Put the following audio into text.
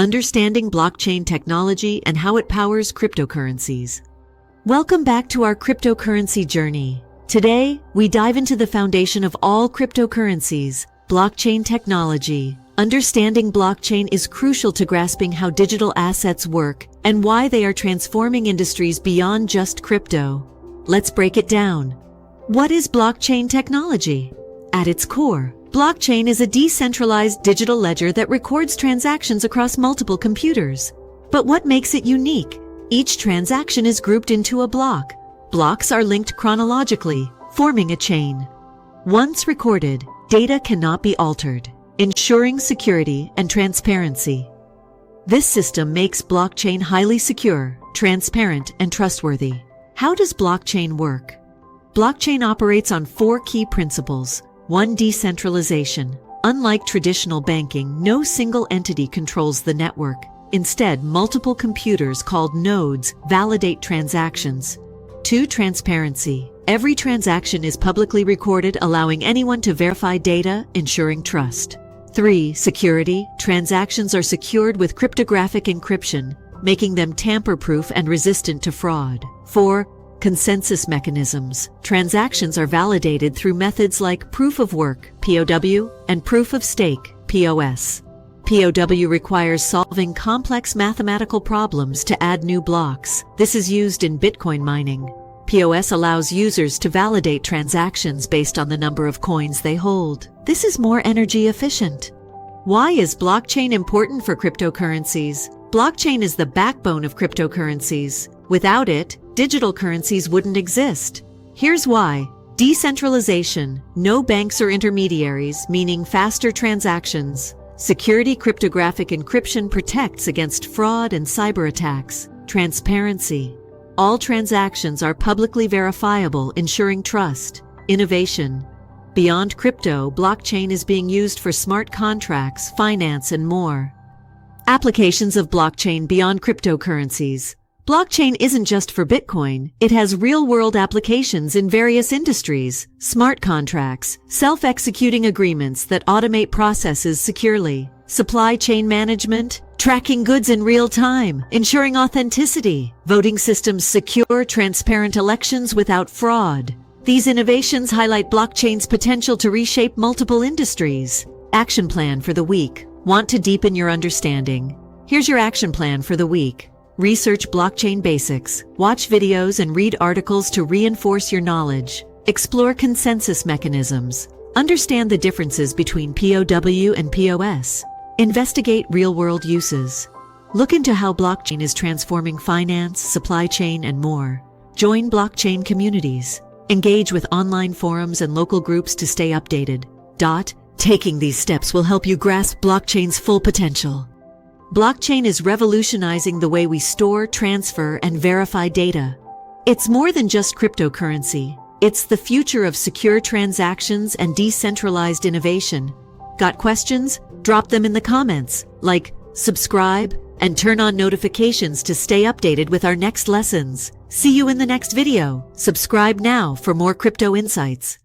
understanding blockchain technology and how it powers cryptocurrencies. Welcome back to our cryptocurrency journey. Today, we dive into the foundation of all cryptocurrencies, blockchain technology. Understanding blockchain is crucial to grasping how digital assets work and why they are transforming industries beyond just crypto. Let's break it down. What is blockchain technology? At its core, blockchain is a decentralized digital ledger that records transactions across multiple computers. But what makes it unique? Each transaction is grouped into a block. Blocks are linked chronologically, forming a chain. Once recorded, data cannot be altered, ensuring security and transparency. This system makes blockchain highly secure, transparent, and trustworthy. How does blockchain work? Blockchain operates on 4 key principles. 1. Decentralization. Unlike traditional banking, no single entity controls the network. Instead, multiple computers called nodes validate transactions. 2. Transparency. Every transaction is publicly recorded, allowing anyone to verify data, ensuring trust. 3. Security. Transactions are secured with cryptographic encryption, making them tamper-proof and resistant to fraud. 4. Consensus mechanisms. Transactions are validated through methods like proof of work, POW, and proof of stake, POS. POW requires solving complex mathematical problems to add new blocks. This is used in Bitcoin mining. POS allows users to validate transactions based on the number of coins they hold. This is more energy efficient. Why is blockchain important for cryptocurrencies? Blockchain is the backbone of cryptocurrencies. Without it, digital currencies wouldn't exist. Here's why. Decentralization. No banks or intermediaries, meaning faster transactions. Security. Cryptographic encryption protects against fraud and cyber attacks. Transparency. All transactions are publicly verifiable, ensuring trust. Innovation. Beyond crypto, blockchain is being used for smart contracts, finance, and more. Applications of blockchain beyond cryptocurrencies. Blockchain isn't just for Bitcoin. It has real-world applications in various industries. Smart contracts, self-executing agreements that automate processes securely. Supply chain management, tracking goods in real time, ensuring authenticity. Voting systems secure, transparent elections without fraud. These innovations highlight blockchain's potential to reshape multiple industries. Action plan for the week. Want to deepen your understanding? Here's your action plan for the week. Research blockchain basics. Watch videos and read articles to reinforce your knowledge. Explore consensus mechanisms. Understand the differences between POW and POS. Investigate real-world uses. Look into how blockchain is transforming finance, supply chain, and more. Join blockchain communities. Engage with online forums and local groups to stay updated. Taking these steps will help you grasp blockchain's full potential. Blockchain is revolutionizing the way we store, transfer, and verify data. It's more than just cryptocurrency. It's the future of secure transactions and decentralized innovation. Got questions? Drop them in the comments. Like, subscribe, and turn on notifications to stay updated with our next lessons. See you in the next video. Subscribe now for more crypto insights.